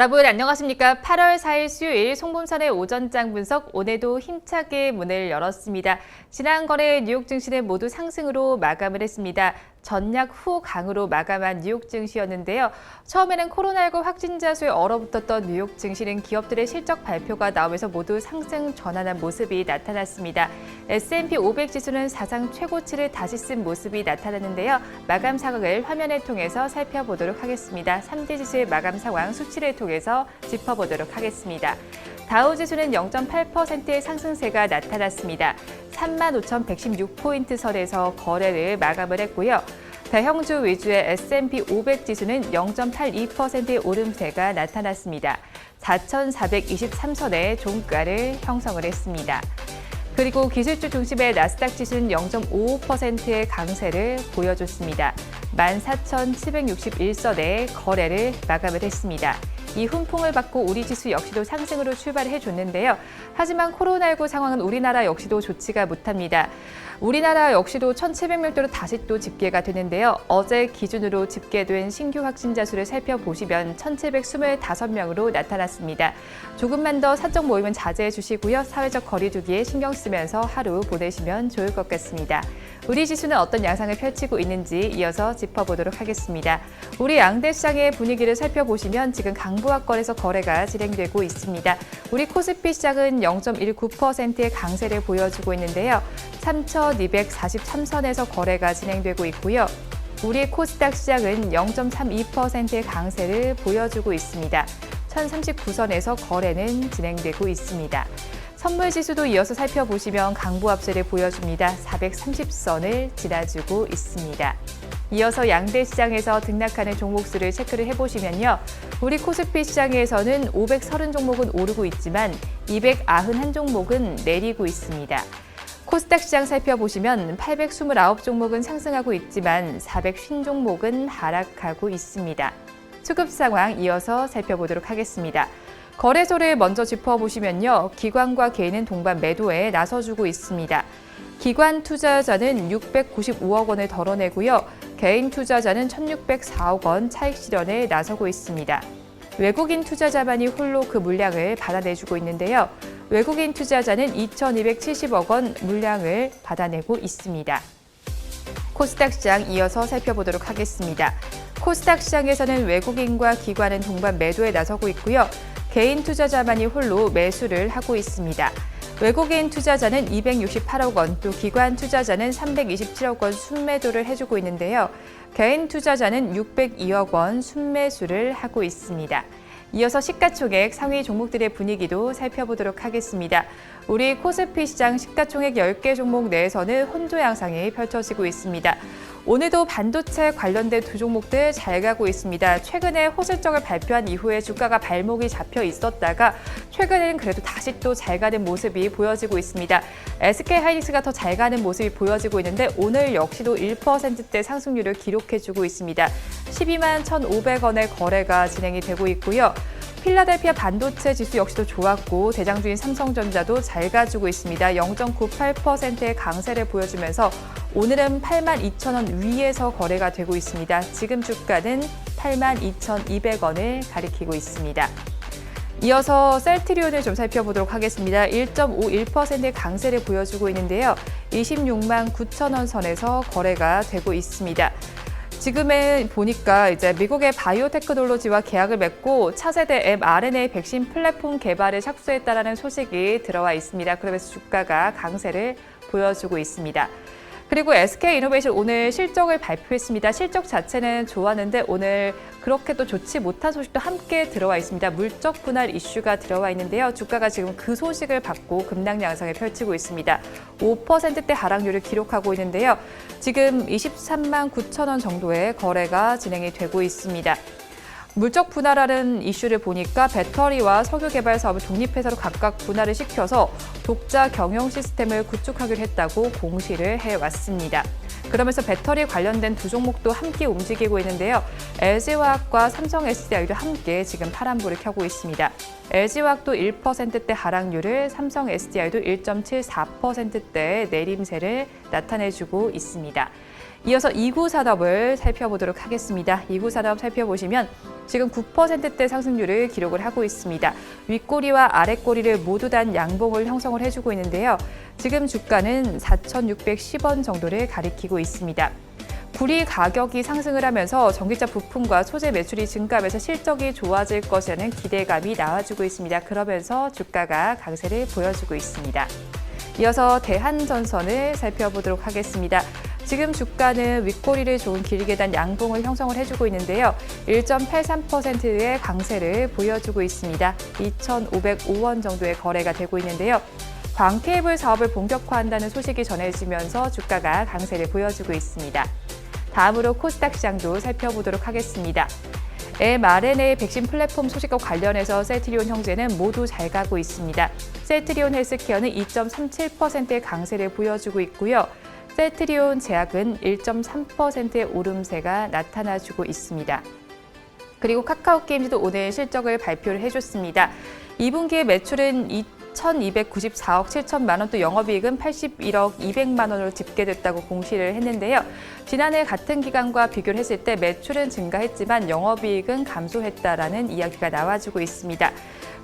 여러분 안녕하십니까? 8월 4일 수요일 송범선의 오전장 분석 오늘도 힘차게 문을 열었습니다. 지난 거래 뉴욕 증시는 모두 상승으로 마감을 했습니다. 전략 후 강으로 마감한 뉴욕 증시였는데요. 처음에는 코로나19 확진자 수에 얼어붙었던 뉴욕 증시는 기업들의 실적 발표가 나오면서 모두 상승 전환한 모습이 나타났습니다. S&P 500 지수는 사상 최고치를 다시 쓴 모습이 나타났는데요. 마감 상황을 화면을 통해서 살펴보도록 하겠습니다. 3대 지수의 마감 상황 수치를 통해서 짚어보도록 하겠습니다. 다우지수는 0.8%의 상승세가 나타났습니다. 35,116포인트 선에서 거래를 마감을 했고요. 대형주 위주의 S&P 500 지수는 0.82%의 오름세가 나타났습니다. 4,423선의 종가를 형성을 했습니다. 그리고 기술주 중심의 나스닥 지수는 0.55%의 강세를 보여줬습니다. 14,761선의 거래를 마감을 했습니다. 이 훈풍을 받고 우리 지수 역시도 상승으로 출발해 줬는데요. 하지만 코로나19 상황은 우리나라 역시도 좋지가 못합니다. 우리나라 역시도 1,700명대로 다시 또 집계가 되는데요. 어제 기준으로 집계된 신규 확진자 수를 살펴보시면 1,725명으로 나타났습니다. 조금만 더 사적 모임은 자제해 주시고요. 사회적 거리 두기에 신경 쓰면서 하루 보내시면 좋을 것 같습니다. 우리 지수는 어떤 양상을 펼치고 있는지 이어서 짚어보도록 하겠습니다. 우리 양대 시장의 분위기를 살펴보시면 지금 강보합권에서 거래가 진행되고 있습니다. 우리 코스피 시장은 0.19%의 강세를 보여주고 있는데요. 3,243선에서 거래가 진행되고 있고요. 우리 코스닥 시장은 0.32%의 강세를 보여주고 있습니다. 1,039선에서 거래는 진행되고 있습니다. 선물지수도 이어서 살펴보시면 강보합세를 보여줍니다. 430선을 지나주고 있습니다. 이어서 양대 시장에서 등락하는 종목수를 체크를 해보시면요. 우리 코스피 시장에서는 530종목은 오르고 있지만 291종목은 내리고 있습니다. 코스닥 시장 살펴보시면 829종목은 상승하고 있지만 450종목은 하락하고 있습니다. 수급 상황 이어서 살펴보도록 하겠습니다. 거래소를 먼저 짚어보시면요. 기관과 개인은 동반 매도에 나서주고 있습니다. 기관 투자자는 695억 원을 덜어내고요. 개인 투자자는 1,604억 원 차익 실현에 나서고 있습니다. 외국인 투자자만이 홀로 그 물량을 받아내주고 있는데요. 외국인 투자자는 2,270억 원 물량을 받아내고 있습니다. 코스닥 시장 이어서 살펴보도록 하겠습니다. 코스닥 시장에서는 외국인과 기관은 동반 매도에 나서고 있고요. 개인 투자자만이 홀로 매수를 하고 있습니다. 외국인 투자자는 268억 원, 또 기관 투자자는 327억 원 순매도를 해주고 있는데요. 개인 투자자는 602억 원 순매수를 하고 있습니다. 이어서 시가총액 상위 종목들의 분위기도 살펴보도록 하겠습니다. 우리 코스피 시장 시가총액 10개 종목 내에서는 혼조 양상이 펼쳐지고 있습니다. 오늘도 반도체 관련된 두 종목들 잘 가고 있습니다. 최근에 호실적을 발표한 이후에 주가가 발목이 잡혀 있었다가 최근에는 그래도 다시 또 잘 가는 모습이 보여지고 있습니다. SK하이닉스가 더 잘 가는 모습이 보여지고 있는데 오늘 역시도 1%대 상승률을 기록해주고 있습니다. 12만 1,500원의 거래가 진행이 되고 있고요. 필라델피아 반도체 지수 역시도 좋았고 대장주인 삼성전자도 잘 가지고 있습니다. 0.98%의 강세를 보여주면서 오늘은 82,000원 위에서 거래가 되고 있습니다. 지금 주가는 82,200원을 가리키고 있습니다. 이어서 셀트리온을 좀 살펴보도록 하겠습니다. 1.51%의 강세를 보여주고 있는데요. 26만 9천원 선에서 거래가 되고 있습니다. 지금에 보니까 이제 미국의 바이오테크놀로지와 계약을 맺고 차세대 mRNA 백신 플랫폼 개발에 착수했다라는 소식이 들어와 있습니다. 그러면서 주가가 강세를 보여주고 있습니다. 그리고 SK이노베이션 오늘 실적을 발표했습니다. 실적 자체는 좋았는데 오늘 그렇게 또 좋지 못한 소식도 함께 들어와 있습니다. 물적 분할 이슈가 들어와 있는데요. 주가가 지금 그 소식을 받고 급락 양상을 펼치고 있습니다. 5%대 하락률을 기록하고 있는데요. 지금 23만 9천원 정도의 거래가 진행이 되고 있습니다. 물적 분할하는 이슈를 보니까 배터리와 석유 개발 사업을 독립회사로 각각 분할을 시켜서 독자 경영 시스템을 구축하기로 했다고 공시를 해왔습니다. 그러면서 배터리 관련된 두 종목도 함께 움직이고 있는데요. LG화학과 삼성 SDI도 함께 지금 파란불을 켜고 있습니다. LG화학도 1%대 하락률을, 삼성 SDI도 1.74%대의 내림세를 나타내주고 있습니다. 이어서 이구산업을 살펴보도록 하겠습니다. 이구산업 살펴보시면 지금 9%대 상승률을 기록을 하고 있습니다. 윗꼬리와 아랫꼬리를 모두 단 양봉을 형성을 해주고 있는데요. 지금 주가는 4,610원 정도를 가리키고 있습니다. 구리 가격이 상승을 하면서 전기차 부품과 소재 매출이 증가하면서 실적이 좋아질 것이라는 기대감이 나와주고 있습니다. 그러면서 주가가 강세를 보여주고 있습니다. 이어서 대한전선을 살펴보도록 하겠습니다. 지금 주가는 윗꼬리를 좋은 길게 단 양봉을 형성을 해주고 있는데요. 1.83%의 강세를 보여주고 있습니다. 2,505원 정도의 거래가 되고 있는데요. 광케이블 사업을 본격화한다는 소식이 전해지면서 주가가 강세를 보여주고 있습니다. 다음으로 코스닥 시장도 살펴보도록 하겠습니다. mRNA 백신 플랫폼 소식과 관련해서 셀트리온 형제는 모두 잘 가고 있습니다. 셀트리온 헬스케어는 2.37%의 강세를 보여주고 있고요. 셀트리온 제약은 1.3%의 오름세가 나타나주고 있습니다. 그리고 카카오게임즈도 오늘 실적을 발표를 해줬습니다. 2분기의 매출은 1,294억 7천만 원, 또 영업이익은 81억 200만 원으로 집계됐다고 공시를 했는데요. 지난해 같은 기간과 비교를 했을 때 매출은 증가했지만 영업이익은 감소했다라는 이야기가 나와주고 있습니다.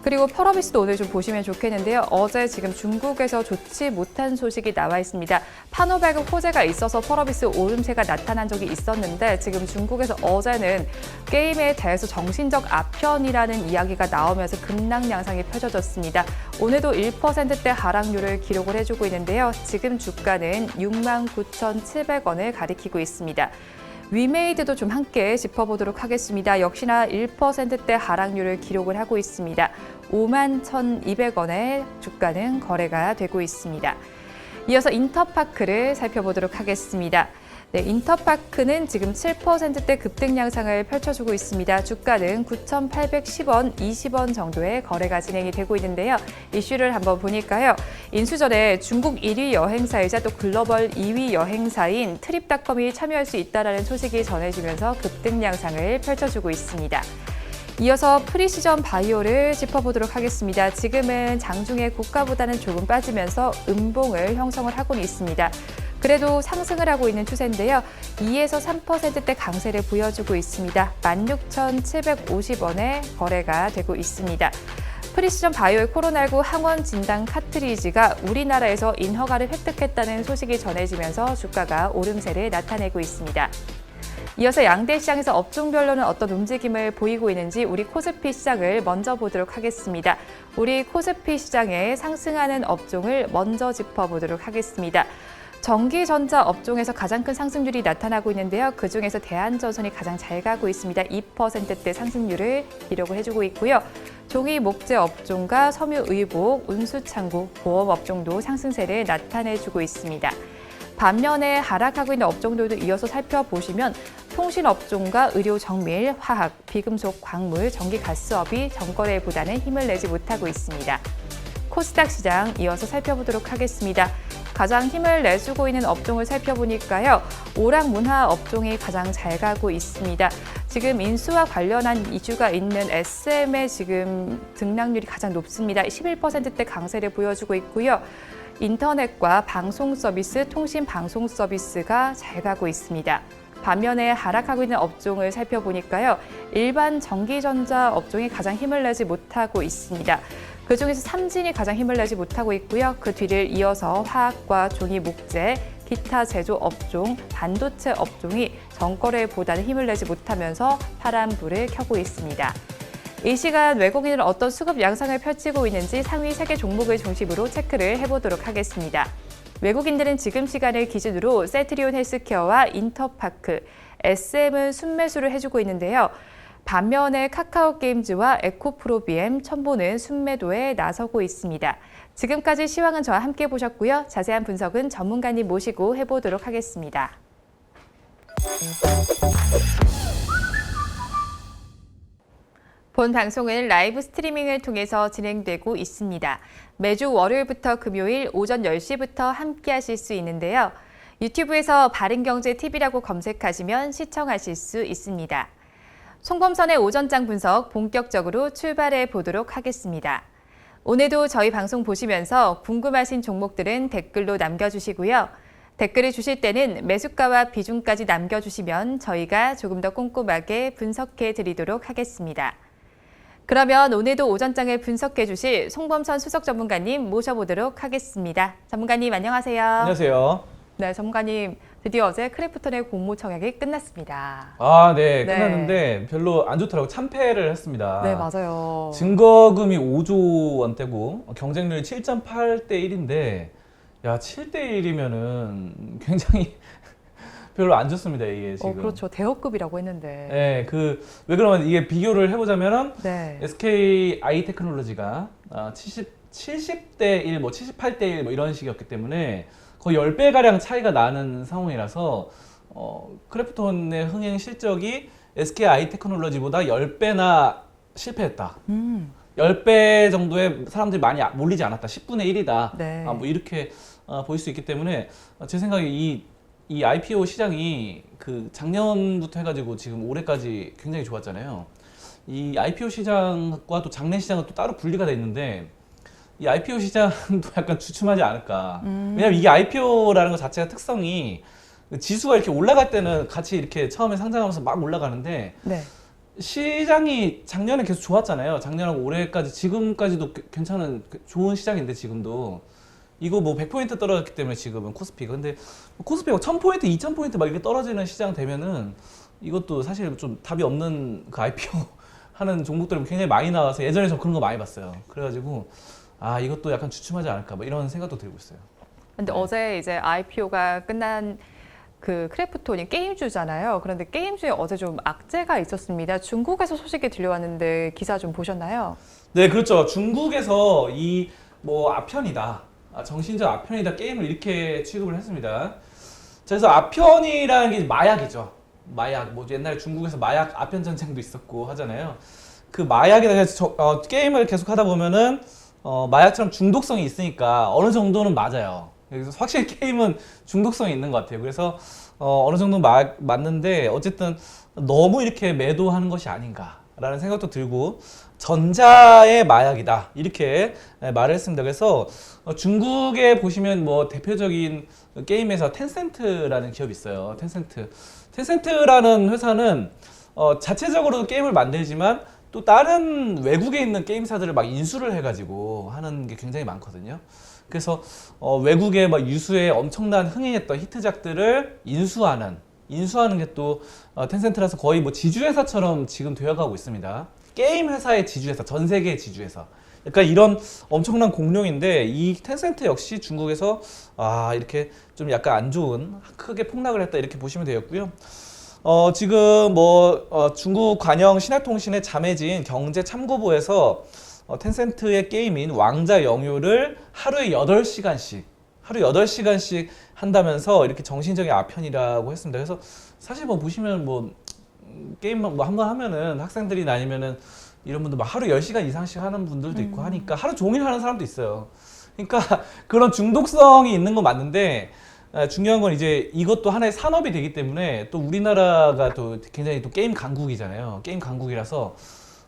그리고 펄어비스도 오늘 좀 보시면 좋겠는데요. 어제 지금 중국에서 좋지 못한 소식이 나와 있습니다. 판호발급 호재가 있어서 펄어비스 오름세가 나타난 적이 있었는데 지금 중국에서 어제는 게임에 대해서 정신적 아편이라는 이야기가 나오면서 급락 양상이 펼쳐졌습니다. 오늘도 1%대 하락률을 기록을 해주고 있는데요. 지금 주가는 69,700원을 가리키고 있습니다. 위메이드도 좀 함께 짚어보도록 하겠습니다. 역시나 1%대 하락률을 기록을 하고 있습니다. 51,200원의 주가는 거래가 되고 있습니다. 이어서 인터파크를 살펴보도록 하겠습니다. 네, 인터파크는 지금 7%대 급등 양상을 펼쳐주고 있습니다. 주가는 9,810원, 20원 정도의 거래가 진행이 되고 있는데요. 이슈를 한번 보니까요. 인수전에 중국 1위 여행사이자 또 글로벌 2위 여행사인 트립닷컴이 참여할 수 있다는 소식이 전해지면서 급등 양상을 펼쳐주고 있습니다. 이어서 프리시전 바이오를 짚어보도록 하겠습니다. 지금은 장중에 고가보다는 조금 빠지면서 음봉을 형성을 하고는 있습니다. 그래도 상승을 하고 있는 추세인데요. 2에서 3%대 강세를 보여주고 있습니다. 16,750원에 거래가 되고 있습니다. 프리시전 바이오의 코로나19 항원 진단 카트리지가 우리나라에서 인허가를 획득했다는 소식이 전해지면서 주가가 오름세를 나타내고 있습니다. 이어서 양대 시장에서 업종별로는 어떤 움직임을 보이고 있는지 우리 코스피 시장을 먼저 보도록 하겠습니다. 우리 코스피 시장에 상승하는 업종을 먼저 짚어보도록 하겠습니다. 전기전자 업종에서 가장 큰 상승률이 나타나고 있는데요. 그중에서 대한전선이 가장 잘 가고 있습니다. 2%대 상승률을 기록을 해주고 있고요. 종이 목재 업종과 섬유의복, 운수창고, 보험 업종도 상승세를 나타내주고 있습니다. 반면에 하락하고 있는 업종들도 이어서 살펴보시면 통신업종과 의료 정밀, 화학, 비금속, 광물, 전기 가스업이 전거래보다는 힘을 내지 못하고 있습니다. 코스닥 시장 이어서 살펴보도록 하겠습니다. 가장 힘을 내주고 있는 업종을 살펴보니까요. 오락문화 업종이 가장 잘 가고 있습니다. 지금 인수와 관련한 이슈가 있는 SM의 지금 등락률이 가장 높습니다. 11%대 강세를 보여주고 있고요. 인터넷과 방송 서비스, 통신 방송 서비스가 잘 가고 있습니다. 반면에 하락하고 있는 업종을 살펴보니까요. 일반 전기전자 업종이 가장 힘을 내지 못하고 있습니다. 그중에서 삼진이 가장 힘을 내지 못하고 있고요. 그 뒤를 이어서 화학과 종이 목재, 기타 제조 업종, 반도체 업종이 전거래보다는 힘을 내지 못하면서 파란불을 켜고 있습니다. 이 시간 외국인은 어떤 수급 양상을 펼치고 있는지 상위 3개 종목을 중심으로 체크를 해보도록 하겠습니다. 외국인들은 지금 시간을 기준으로 셀트리온 헬스케어와 인터파크, SM은 순매수를 해주고 있는데요. 반면에 카카오게임즈와 에코프로비엠, 첨보는 순매도에 나서고 있습니다. 지금까지 시황은 저와 함께 보셨고요. 자세한 분석은 전문가님 모시고 해보도록 하겠습니다. 본 방송은 라이브 스트리밍을 통해서 진행되고 있습니다. 매주 월요일부터 금요일 오전 10시부터 함께 하실 수 있는데요. 유튜브에서 바른경제TV라고 검색하시면 시청하실 수 있습니다. 송범선의 오전장 분석 본격적으로 출발해 보도록 하겠습니다. 오늘도 저희 방송 보시면서 궁금하신 종목들은 댓글로 남겨주시고요. 댓글을 주실 때는 매수가와 비중까지 남겨주시면 저희가 조금 더 꼼꼼하게 분석해 드리도록 하겠습니다. 그러면 오늘도 오전장을 분석해 주실 송범선 수석 전문가님 모셔보도록 하겠습니다. 전문가님 안녕하세요. 안녕하세요. 네, 전문가님 드디어 어제 크래프톤의 공모 청약이 끝났습니다. 네, 끝났는데 별로 안 좋더라고. 참패를 했습니다. 네, 맞아요. 증거금이 5조 원대고 경쟁률이 7.8대 1인데 야, 7대 1이면은 굉장히 별로 안 좋습니다, 이게 지금. 그렇죠. 대여급이라고 했는데. 네, 왜 그러면 이게 비교를 해보자면은 네. SK 아이테크놀로지가 70대 1, 뭐 78대 1 뭐 이런 식이었기 때문에 거의 10배 가량 차이가 나는 상황이라서 크래프톤의 흥행 실적이 SK 아이테크놀로지보다 10배나 실패했다. 10배 정도의 사람들이 많이 몰리지 않았다. 10분의 1이다. 네. 뭐 이렇게 보일 수 있기 때문에 제 생각에 이 IPO 시장이 그 작년부터 해가지고 지금 올해까지 굉장히 좋았잖아요. 이 IPO 시장과 또 장내 시장은 또 따로 분리가 돼 있는데 이 IPO 시장도 약간 주춤하지 않을까. 왜냐면 이게 IPO라는 것 자체가 특성이 지수가 이렇게 올라갈 때는 같이 이렇게 처음에 상장하면서 막 올라가는데 네. 시장이 작년에 계속 좋았잖아요. 작년하고 올해까지 지금까지도 괜찮은 좋은 시장인데 지금도 이거 뭐 100포인트 떨어졌기 때문에 지금은 코스피가. 근데 코스피가 1000포인트, 2000포인트 막 이렇게 떨어지는 시장 되면은 이것도 사실 좀 답이 없는 그 IPO 하는 종목들이 굉장히 많이 나와서 예전에 저 그런 거 많이 봤어요. 그래가지고 이것도 약간 주춤하지 않을까 뭐 이런 생각도 들고 있어요. 근데 어제 이제 IPO가 끝난 그 크래프톤이 게임주잖아요. 그런데 게임주에 어제 좀 악재가 있었습니다. 중국에서 소식이 들려왔는데 기사 좀 보셨나요? 네, 그렇죠. 중국에서 이 뭐 아편이다. 정신적 아편이다 게임을 이렇게 취급을 했습니다. 그래서 아편이라는 게 마약이죠. 마약. 뭐 옛날 중국에서 마약 아편 전쟁도 있었고 하잖아요. 그 마약에다 게임을 계속 하다 보면은 마약처럼 중독성이 있으니까 어느 정도는 맞아요. 그래서 확실히 게임은 중독성이 있는 것 같아요. 그래서 어느 정도 맞는데 어쨌든 너무 이렇게 매도하는 것이 아닌가라는 생각도 들고 전자의 마약이다 이렇게 말을 했습니다. 그래서 중국에 보시면 뭐 대표적인 게임에서 텐센트라는 기업이 있어요. 텐센트라는 회사는 자체적으로도 게임을 만들지만 또 다른 외국에 있는 게임사들을 막 인수를 해가지고 하는 게 굉장히 많거든요. 그래서 외국의 막 유수의 엄청난 흥행했던 히트작들을 인수하는 게 또 텐센트라서 거의 뭐 지주회사처럼 지금 되어가고 있습니다. 게임 회사의 지주회사, 전 세계의 지주회사. 그러니까 이런 엄청난 공룡인데 이 텐센트 역시 중국에서 이렇게 좀 약간 안 좋은 크게 폭락을 했다 이렇게 보시면 되겠고요. 지금 중국 관영 신화통신의 자매진 경제참고부에서 텐센트의 게임인 왕자 영유를 하루에 8시간씩 한다면서 이렇게 정신적인 아편이라고 했습니다. 그래서 사실 뭐 보시면 게임 한번 하면은 학생들이나 아니면은 이런 분들 막 하루 10시간 이상씩 하는 분들도 있고 하니까 하루 종일 하는 사람도 있어요. 그러니까 그런 중독성이 있는 건 맞는데 중요한 건 이제 이것도 하나의 산업이 되기 때문에 또 우리나라가 또 굉장히 또 게임 강국이잖아요. 게임 강국이라서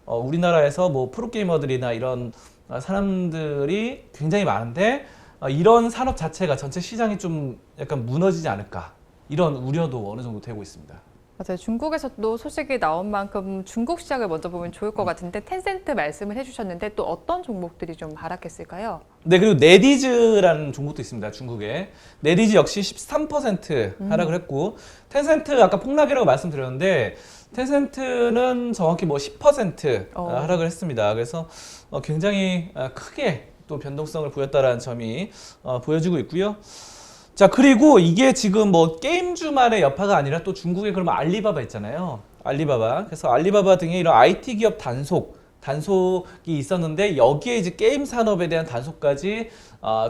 우리나라에서 뭐 프로게이머들이나 이런 사람들이 굉장히 많은데 이런 산업 자체가 전체 시장이 좀 약간 무너지지 않을까 이런 우려도 어느 정도 되고 있습니다. 맞아요. 중국에서도 소식이 나온 만큼 중국 시장을 먼저 보면 좋을 것 같은데 텐센트 말씀을 해주셨는데 또 어떤 종목들이 좀 하락했을까요? 네, 그리고 네디즈라는 종목도 있습니다. 중국에. 네디즈 역시 13% 하락을 했고 텐센트 아까 폭락이라고 말씀드렸는데 텐센트는 정확히 10% 하락을 했습니다. 그래서 굉장히 크게 또 변동성을 보였다라는 점이 보여지고 있고요. 자, 그리고 이게 지금 게임주만의 여파가 아니라 또 중국에 그러면 알리바바 있잖아요. 알리바바. 그래서 알리바바 등의 이런 IT 기업 단속이 있었는데 여기에 이제 게임 산업에 대한 단속까지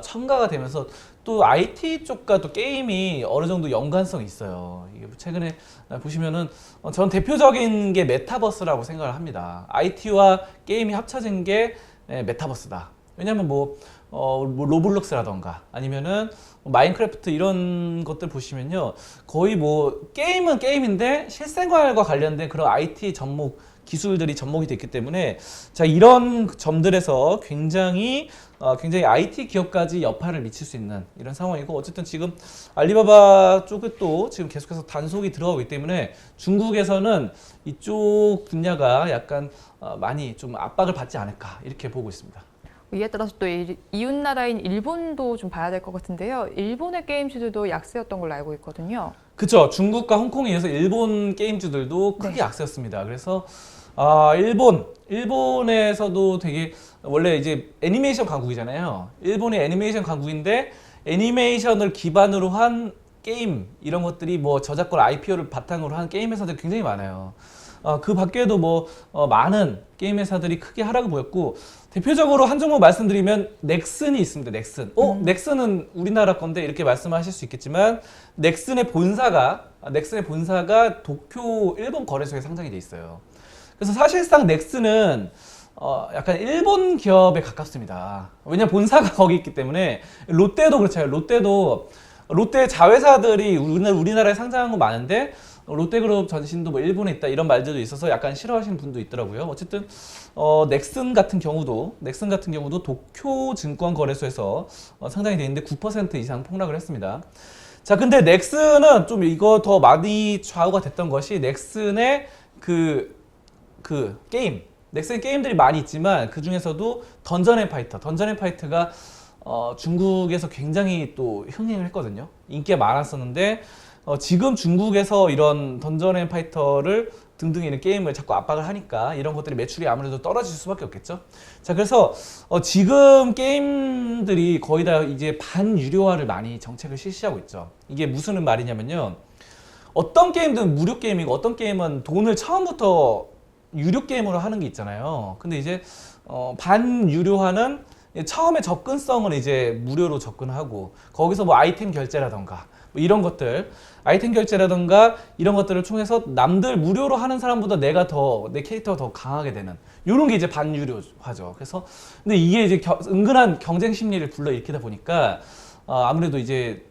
첨가가 되면서 또 IT 쪽과 또 게임이 어느 정도 연관성이 있어요. 이게 최근에 보시면은 전 대표적인 게 메타버스라고 생각을 합니다. IT와 게임이 합쳐진 게 메타버스다. 왜냐면 로블록스라던가 아니면은 마인크래프트 이런 것들 보시면요. 거의 게임은 게임인데 실생활과 관련된 그런 IT 접목 기술들이 접목이 됐기 때문에 자 이런 점들에서 굉장히 IT 기업까지 여파를 미칠 수 있는 이런 상황이고 어쨌든 지금 알리바바 쪽에 또 지금 계속해서 단속이 들어가고 있기 때문에 중국에서는 이쪽 분야가 약간 많이 좀 압박을 받지 않을까 이렇게 보고 있습니다. 이에 따라서 또 이웃 나라인 일본도 좀 봐야 될 것 같은데요. 일본의 게임주들도 약세였던 걸로 알고 있거든요. 그렇죠. 중국과 홍콩에 이어서 일본 게임주들도 크게 네. 약세였습니다. 그래서 일본에서도 되게 원래 이제 애니메이션 강국이잖아요. 일본이 애니메이션 강국인데 애니메이션을 기반으로 한 게임 이런 것들이 뭐 저작권 IPO를 바탕으로 한 게임 회사들이 굉장히 많아요. 그 밖에도 많은 게임 회사들이 크게 하락을 보였고 대표적으로 한 종목 말씀드리면 넥슨이 있습니다. 넥슨. 넥슨은 우리나라 건데 이렇게 말씀하실 수 있겠지만 넥슨의 본사가 도쿄 일본 거래소에 상장이 돼 있어요. 그래서 사실상 넥슨은 약간 일본 기업에 가깝습니다. 왜냐면 본사가 거기 있기 때문에 롯데도 그렇잖아요. 롯데 자회사들이 우리나라에 상장한 거 많은데 롯데그룹 전신도 뭐 일본에 있다 이런 말들도 있어서 약간 싫어하시는 분도 있더라고요. 어쨌든 넥슨 같은 경우도 도쿄 증권 거래소에서 상장이 돼 있는데 9% 이상 폭락을 했습니다. 자, 근데 넥슨은 좀 이거 더 많이 좌우가 됐던 것이 넥슨의 그 게임, 넥슨 게임들이 많이 있지만 그 중에서도 던전 앤 파이터가 중국에서 굉장히 또 흥행을 했거든요. 인기가 많았었는데 지금 중국에서 이런 던전 앤 파이터를 등등의 이런 게임을 자꾸 압박을 하니까 이런 것들이 매출이 아무래도 떨어질 수밖에 없겠죠. 자, 그래서 지금 게임들이 거의 다 이제 반유료화를 많이 정책을 실시하고 있죠. 이게 무슨 말이냐면요. 어떤 게임들은 무료 게임이고 어떤 게임은 돈을 처음부터 유료 게임으로 하는 게 있잖아요. 근데 이제 반유료화는 처음에 접근성을 이제 무료로 접근하고 거기서 뭐 아이템 결제라던가 뭐 이런 것들 이런 것들을 통해서 남들 무료로 하는 사람보다 내 캐릭터가 더 강하게 되는 이런 게 이제 반유료화죠. 그래서 근데 이게 이제 은근한 경쟁 심리를 불러일으키다 보니까 아무래도 이제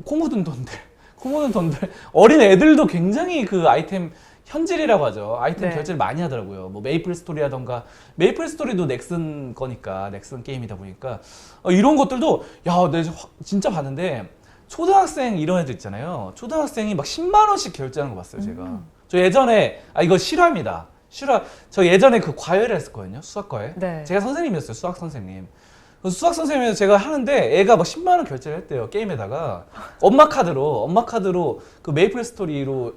코 묻은 돈들 어린 애들도 굉장히 그 아이템 현질이라고 하죠. 아이템 네. 결제를 많이 하더라고요. 뭐 메이플 스토리라던가 메이플 스토리도 넥슨 거니까 넥슨 게임이다 보니까 이런 것들도 내가 진짜 봤는데 초등학생 이런 애들 있잖아요. 초등학생이 막 10만 원씩 결제하는 거 봤어요, 제가. 저 예전에 이거 실화입니다. 저 예전에 그 과외를 했었거든요. 수학과외. 네. 제가 선생님이었어요. 수학 선생님. 수학 선생님에서 제가 하는데 애가 막 10만 원 결제를 했대요. 게임에다가 엄마 카드로 그 메이플 스토리로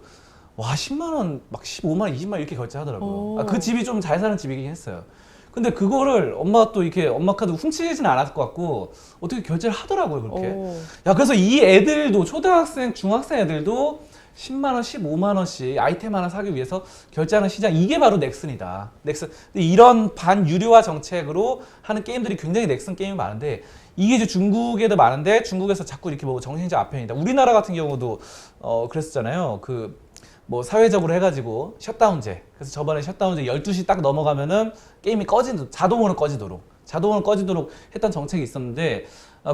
와 10만 원, 막 15만 원, 20만 원 이렇게 결제하더라고요. 그 집이 좀 잘 사는 집이긴 했어요. 근데 그거를 엄마가 또 이렇게 엄마 카드 훔치지는 않았을 것 같고 어떻게 결제를 하더라고요, 그렇게. 그래서 이 애들도 초등학생, 중학생 애들도 10만 원, 15만 원씩 아이템 하나 사기 위해서 결제하는 시장, 이게 바로 넥슨이다. 넥슨. 근데 이런 반유료화 정책으로 하는 게임들이 굉장히 넥슨 게임이 많은데 이게 이제 중국에도 많은데 중국에서 자꾸 이렇게 뭐 정신적 아편이다. 우리나라 같은 경우도 그랬었잖아요. 뭐 사회적으로 해가지고 셧다운제. 그래서 저번에 셧다운제 12시 딱 넘어가면은 게임이 자동으로 꺼지도록 했던 정책이 있었는데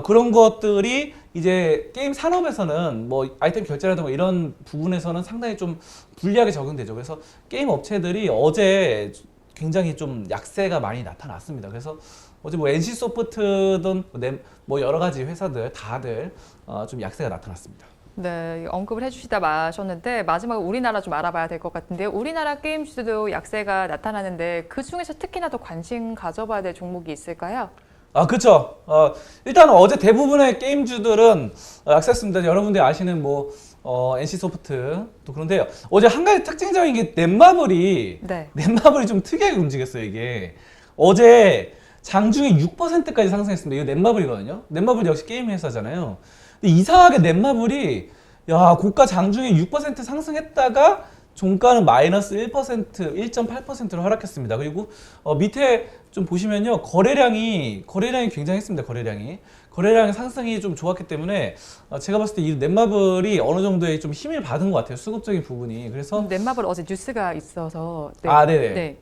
그런 것들이 이제 게임 산업에서는 뭐 아이템 결제라든가 이런 부분에서는 상당히 좀 불리하게 적용되죠. 그래서 게임 업체들이 어제 굉장히 좀 약세가 많이 나타났습니다. 그래서 어제 뭐 NC 소프트든 뭐 여러 가지 회사들 다들 좀 약세가 나타났습니다. 네, 언급을 해주시다 마셨는데 마지막으로 우리나라 좀 알아봐야 될 것 같은데 우리나라 게임주도 약세가 나타나는데 그 중에서 특히나 더 관심 가져봐야 될 종목이 있을까요? 그렇죠. 일단 어제 대부분의 게임주들은 약세였습니다. 여러분들이 아시는 뭐 NC 소프트도 그런데요. 어제 한 가지 특징적인 게 넷마블이 좀 특이하게 움직였어요. 이게 어제 장중에 6%까지 상승했습니다. 이거 넷마블이거든요. 넷마블 역시 게임 회사잖아요. 근데 이상하게 넷마블이 고가 장중에 6% 상승했다가 종가는 마이너스 1%, 1.8%로 하락했습니다. 그리고 밑에 좀 보시면요. 거래량이 굉장했습니다. 거래량 상승이 좀 좋았기 때문에 제가 봤을 때 이 넷마블이 어느 정도의 좀 힘을 받은 것 같아요. 수급적인 부분이. 그래서 넷마블 어제 뉴스가 있어서 네네. 네.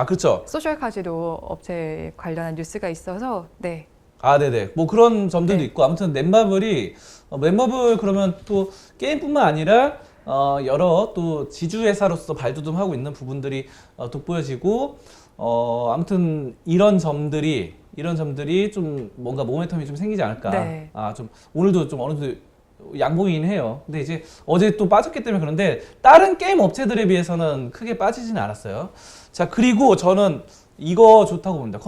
그렇죠. 소셜 카지노 업체 관련한 뉴스가 있어서 네. 네네. 뭐 그런 점들도 있고 아무튼 넷마블 그러면 또 게임뿐만 아니라 여러 또 지주회사로서 발돋움하고 있는 부분들이 돋보여지고 아무튼 이런 점들이 좀 뭔가 모멘텀이 좀 생기지 않을까. 네. 좀 오늘도 좀 어느 정도 양봉이긴 해요. 근데 이제 어제 또 빠졌기 때문에 그런데 다른 게임 업체들에 비해서는 크게 빠지지는 않았어요. 자, 그리고 저는 이거 좋다고 봅니다.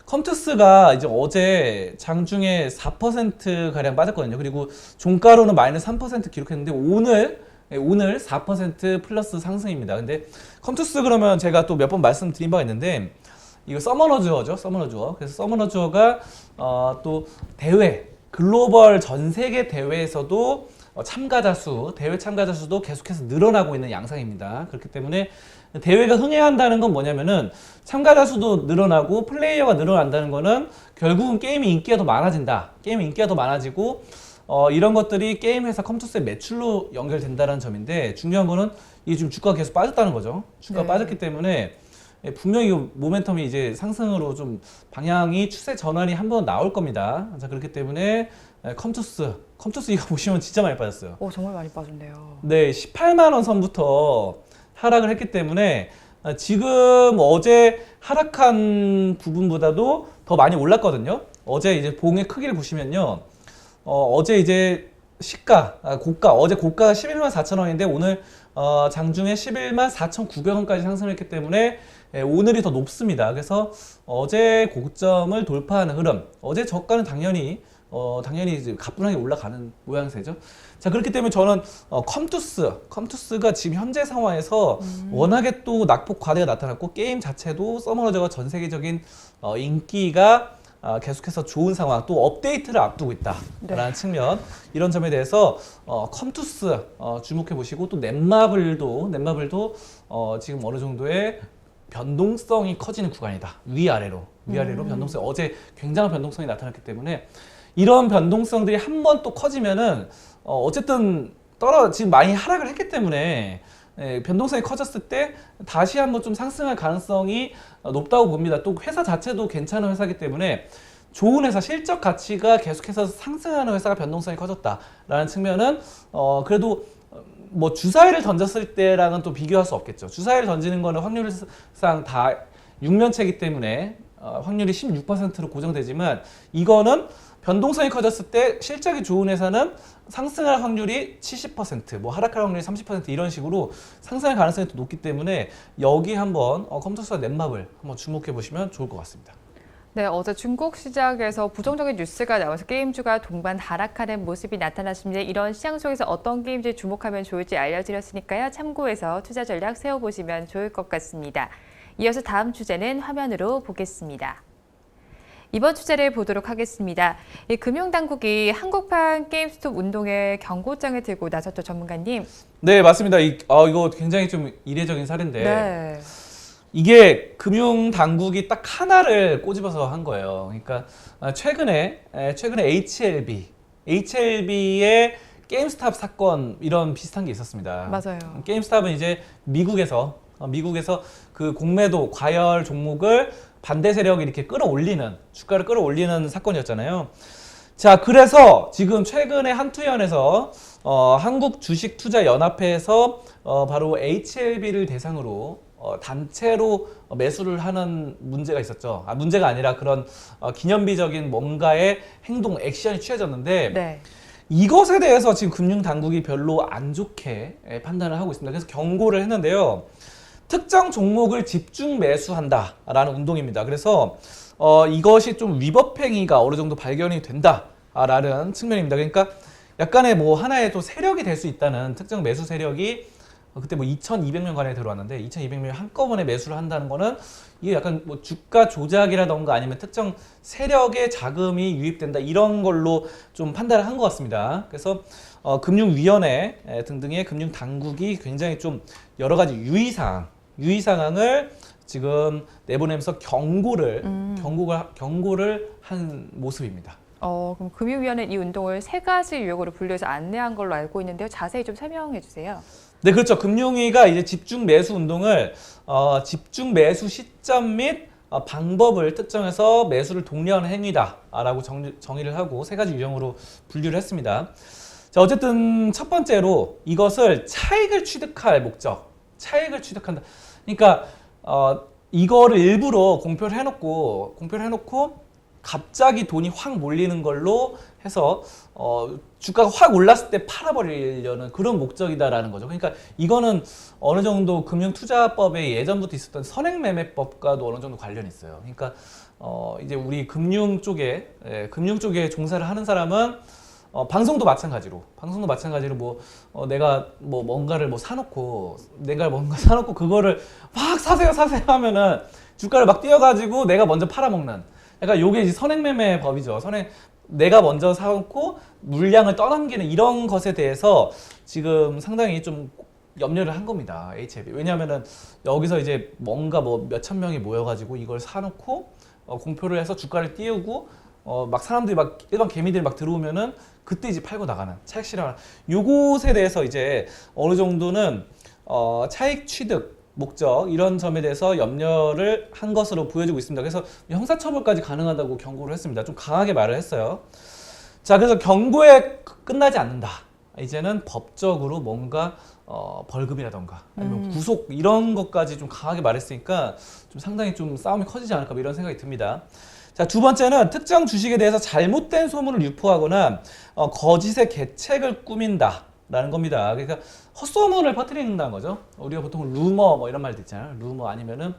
컴투스가 이제 어제 장중에 4% 가량 빠졌거든요. 그리고 종가로는 마이너스 3% 기록했는데 오늘 4% 플러스 상승입니다. 근데 컴투스 그러면 제가 또 몇 번 말씀드린 바가 있는데 이거 서머너주어죠. 그래서 서머너주어가 또 대회 글로벌 전 세계 대회에서도 대회 참가자 수도 계속해서 늘어나고 있는 양상입니다. 그렇기 때문에 대회가 흥행한다는 건 뭐냐면은 참가자 수도 늘어나고 플레이어가 늘어난다는 거는 결국은 게임의 인기가 더 많아진다. 게임의 인기가 더 많아지고 이런 것들이 게임 회사 컴투스의 매출로 연결된다는 점인데 중요한 거는 이게 지금 주가가 계속 빠졌다는 거죠. 주가가 네. 빠졌기 때문에 분명히 모멘텀이 이제 상승으로 좀 방향이 추세 전환이 한번 나올 겁니다. 자, 그렇기 때문에 컴투스 이거 보시면 진짜 많이 빠졌어요. 정말 많이 빠졌네요. 네, 18만 원 선부터 하락을 했기 때문에 지금 어제 하락한 부분보다도 더 많이 올랐거든요. 어제 이제 봉의 크기를 보시면요. 어제 이제 어제 고가가 11만 4천 원인데 오늘 장중에 11만 4,900원까지 상승했기 때문에 오늘이 더 높습니다. 그래서 어제 고점을 돌파하는 흐름, 어제 저가는 당연히 이제 가뿐하게 올라가는 모양새죠. 자, 그렇기 때문에 저는 컴투스가 지금 현재 상황에서 워낙에 또 낙폭 과대가 나타났고 게임 자체도 서머너저가 전 세계적인 인기가 계속해서 좋은 상황, 또 업데이트를 앞두고 있다라는 측면, 이런 점에 대해서 컴투스 주목해 보시고 또 넷마블도 지금 어느 정도의 변동성이 커지는 구간이다. 위아래로 변동성, 어제 굉장한 변동성이 나타났기 때문에 이런 변동성들이 한 번 또 커지면은 어쨌든 지금 많이 하락을 했기 때문에 변동성이 커졌을 때 다시 한번 좀 상승할 가능성이 높다고 봅니다. 또 회사 자체도 괜찮은 회사이기 때문에 좋은 회사, 실적 가치가 계속해서 상승하는 회사가 변동성이 커졌다라는 측면은 그래도 뭐 주사위를 던졌을 때랑은 또 비교할 수 없겠죠. 주사위를 던지는 거는 확률상 다 6면체이기 때문에 확률이 16%로 고정되지만 이거는 변동성이 커졌을 때 실적이 좋은 회사는 상승할 확률이 70%, 뭐 하락할 확률이 30% 이런 식으로 상승할 가능성이 더 높기 때문에 여기 한번 컴투스와 넷마블 한번 주목해 보시면 좋을 것 같습니다. 네, 어제 중국 시장에서 부정적인 뉴스가 나와서 게임주가 동반 하락하는 모습이 나타났습니다. 이런 시장 속에서 어떤 게임주에 주목하면 좋을지 알려드렸으니까요. 참고해서 투자 전략 세워보시면 좋을 것 같습니다. 이어서 다음 주제는 화면으로 보겠습니다. 이번 주제를 보도록 하겠습니다. 이 금융당국이 한국판 게임스톱 운동에 경고장을 들고 나섰죠, 전문가님. 네, 맞습니다. 이거 굉장히 좀 이례적인 사례인데 네. 이게 금융당국이 딱 하나를 꼬집어서 한 거예요. 그러니까 최근에 HLB의 게임스탑 사건 이런 비슷한 게 있었습니다. 맞아요. 게임스탑은 이제 미국에서 그 공매도 과열 종목을 반대 세력이 이렇게 주가를 끌어올리는 사건이었잖아요. 자, 그래서 지금 최근에 한투연에서 한국주식투자연합회에서 바로 HLB를 대상으로 단체로 매수를 하는 문제가 있었죠. 문제가 아니라 그런 기념비적인 뭔가의 액션이 취해졌는데 네. 이것에 대해서 지금 금융당국이 별로 안 좋게 판단을 하고 있습니다. 그래서 경고를 했는데요. 특정 종목을 집중 매수한다라는 운동입니다. 그래서 이것이 좀 위법 행위가 어느 정도 발견이 된다라는 측면입니다. 그러니까 약간의 뭐 하나의 또 세력이 될 수 있다는 특정 매수 세력이 그때 뭐 2,200명 가량이 들어왔는데 2,200명이 한꺼번에 매수를 한다는 거는 이게 약간 뭐 주가 조작이라던가 아니면 특정 세력의 자금이 유입된다 이런 걸로 좀 판단을 한 것 같습니다. 그래서 금융위원회 등등의 금융당국이 굉장히 좀 여러 가지 유의사항을 지금 내보내면서 경고를 한 모습입니다. 그럼 금융위원회는 이 운동을 세 가지 유형으로 분류해서 안내한 걸로 알고 있는데요. 자세히 좀 설명해 주세요. 네, 그렇죠. 금융위가 이제 집중 매수 운동을 집중 매수 시점 및 방법을 특정해서 매수를 독려하는 행위다라고 정의를 하고 세 가지 유형으로 분류를 했습니다. 자, 어쨌든 첫 번째로 이것을 차익을 취득할 목적, 차익을 취득한다. 그러니까 이거를 일부러 공표를 해놓고 갑자기 돈이 확 몰리는 걸로 해서 주가가 확 올랐을 때 팔아버리려는 그런 목적이다라는 거죠. 그러니까 이거는 어느 정도 금융투자법에 예전부터 있었던 선행매매법과도 어느 정도 관련이 있어요. 그러니까 이제 우리 금융 쪽에 종사를 하는 사람은 방송도 마찬가지로 내가 뭔가를 사놓고 그거를 막 사세요 하면은 주가를 막 띄워가지고 내가 먼저 팔아먹는, 그러니까 요게 이제 선행매매 법이죠. 내가 먼저 사놓고 물량을 떠넘기는 이런 것에 대해서 지금 상당히 좀 염려를 한 겁니다, HLB. 왜냐하면은 여기서 이제 뭔가 몇천 명이 모여가지고 이걸 사놓고 공표를 해서 주가를 띄우고 막 사람들이 일반 개미들이 막 들어오면은 그때 이제 팔고 나가는, 차익 실현하는 요것에 대해서 이제 어느 정도는 차익 취득 목적 이런 점에 대해서 염려를 한 것으로 보여지고 있습니다. 그래서 형사처벌까지 가능하다고 경고를 했습니다. 좀 강하게 말을 했어요. 자, 그래서 경고에 끝나지 않는다. 이제는 법적으로 뭔가 벌금이라던가 아니면 구속 이런 것까지 좀 강하게 말했으니까 좀 상당히 좀 싸움이 커지지 않을까 이런 생각이 듭니다. 자, 두 번째는 특정 주식에 대해서 잘못된 소문을 유포하거나 거짓의 계책을 꾸민다 라는 겁니다. 그러니까 헛소문을 퍼뜨린다는 거죠. 우리가 보통 루머 이런 말도 있잖아요. 루머 아니면은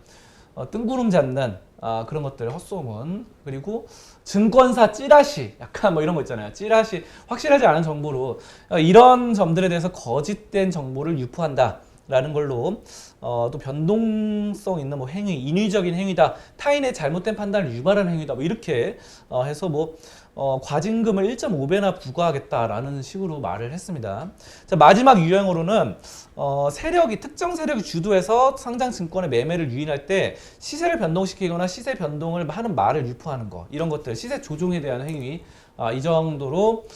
뜬구름 잡는 그런 것들, 헛소문. 그리고 증권사 찌라시, 약간 이런 거 있잖아요. 찌라시, 확실하지 않은 정보로 이런 점들에 대해서 거짓된 정보를 유포한다 라는 걸로 또 변동성 있는 행위, 인위적인 행위다, 타인의 잘못된 판단을 유발하는 행위다, 이렇게 해서 과징금을 1.5배나 부과하겠다라는 식으로 말을 했습니다. 자, 마지막 유형으로는 특정 세력이 주도해서 상장 증권의 매매를 유인할 때 시세를 변동시키거나 시세 변동을 하는 말을 유포하는 거, 이런 것들, 시세 조종에 대한 행위, 이 정도로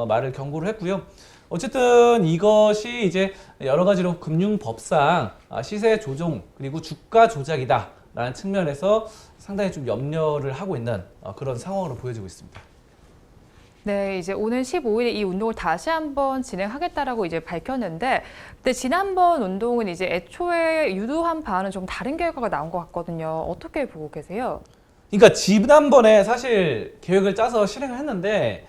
말을 경고를 했고요. 어쨌든 이것이 이제 여러 가지로 금융법상 시세 조종 그리고 주가 조작이다 라는 측면에서 상당히 좀 염려를 하고 있는 그런 상황으로 보여지고 있습니다. 네, 이제 오는 15일에 이 운동을 다시 한번 진행하겠다라고 이제 밝혔는데, 근데 지난번 운동은 이제 애초에 유도한 바와는 좀 다른 결과가 나온 것 같거든요. 어떻게 보고 계세요? 그러니까 지난번에 사실 계획을 짜서 실행을 했는데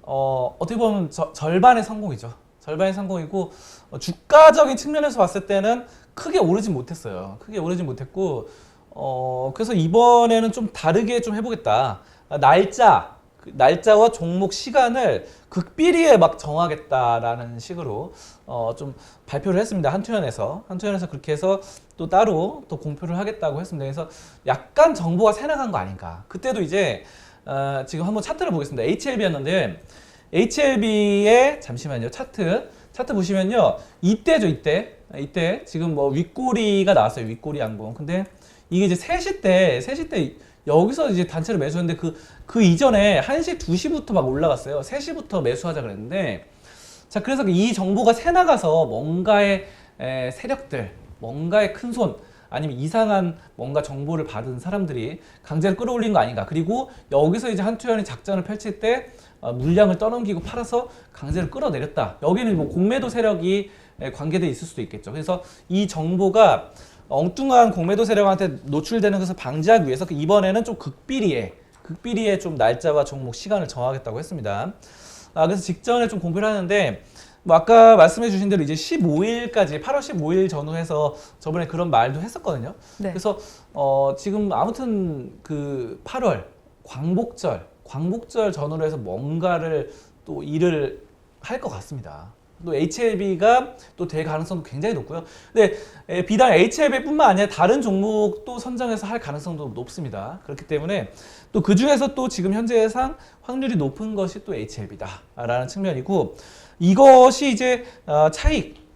어떻게 보면 절반의 성공이죠. 절반의 성공이고 주가적인 측면에서 봤을 때는 크게 오르진 못했어요. 크게 오르진 못했고 그래서 이번에는 좀 다르게 좀 해보겠다. 날짜와 종목 시간을 극비리에 정하겠다라는 식으로 좀 발표를 했습니다. 한투현에서 그렇게 해서 또 따로 또 공표를 하겠다고 했습니다. 그래서 약간 정보가 새나간 거 아닌가. 그때도 이제 지금 한번 차트를 보겠습니다. HLB였는데 HLB의 잠시만요. 차트 보시면요. 이때죠. 이때 지금 윗꼬리가 나왔어요. 윗꼬리 양봉. 근데 이게 이제 3시 때 여기서 이제 단체로 매수했는데 그 이전에 1시, 2시부터 막 올라갔어요. 3시부터 매수하자 그랬는데, 자, 그래서 이 정보가 새나가서 뭔가의 세력들, 뭔가의 큰 손, 아니면 이상한 뭔가 정보를 받은 사람들이 강제로 끌어올린 거 아닌가. 그리고 여기서 이제 한투현이 작전을 펼칠 때 물량을 떠넘기고 팔아서 강제로 끌어내렸다. 여기는 공매도 세력이 관계돼 있을 수도 있겠죠. 그래서 이 정보가 엉뚱한 공매도 세력한테 노출되는 것을 방지하기 위해서 이번에는 좀 극비리에 좀 날짜와 종목 시간을 정하겠다고 했습니다. 그래서 직전에 좀 공표를 하는데 아까 말씀해 주신 대로 이제 15일까지 8월 15일 전후해서 저번에 그런 말도 했었거든요. 네. 그래서 지금 아무튼 그 8월 광복절 전후로 해서 뭔가를 또 일을 할 것 같습니다. 또 HLB가 또 될 가능성도 굉장히 높고요. 근데 비단 HLB뿐만 아니라 다른 종목도 선정해서 할 가능성도 높습니다. 그렇기 때문에 또 그 중에서 또 지금 현재상 확률이 높은 것이 또 HLB다라는 측면이고, 이것이 이제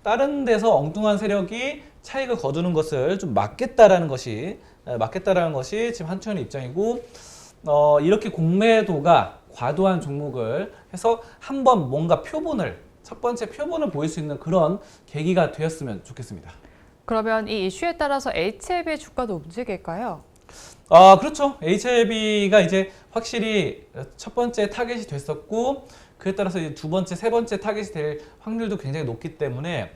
다른 데서 엉뚱한 세력이 차익을 거두는 것을 좀 막겠다라는 것이 지금 한투현의 입장이고, 이렇게 공매도가 과도한 종목을 해서 한번 뭔가 첫 번째 표본을 보일 수 있는 그런 계기가 되었으면 좋겠습니다. 그러면 이 이슈에 따라서 HLB의 주가도 움직일까요? 그렇죠. HLB가 이제 확실히 첫 번째 타겟이 됐었고, 그에 따라서 이제 두 번째, 세 번째 타겟이 될 확률도 굉장히 높기 때문에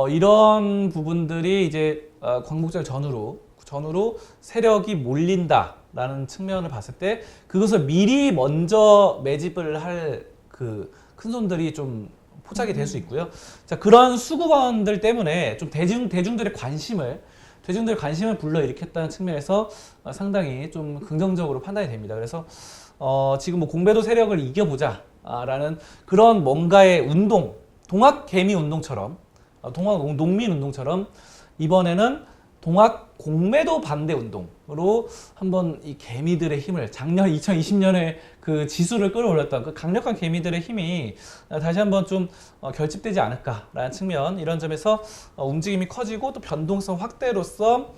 이런 부분들이 이제 광복절 전후로 세력이 몰린다라는 측면을 봤을 때 그것을 미리 먼저 매집을 할 그 큰손들이 좀 포착이 될 수 있고요. 자, 그런 수구원들 때문에 좀 대중들의 관심을 불러일으켰다는 측면에서 상당히 좀 긍정적으로 판단이 됩니다. 그래서 지금 뭐 공배도 세력을 이겨보자라는 그런 뭔가의 운동, 동학 개미 운동처럼, 동학 농민 운동처럼 이번에는 동학 공매도 반대 운동으로 한번 이 개미들의 힘을 작년 2020년에 그 지수를 끌어올렸던 그 강력한 개미들의 힘이 다시 한번 좀 결집되지 않을까라는 측면, 이런 점에서 움직임이 커지고 또 변동성 확대로서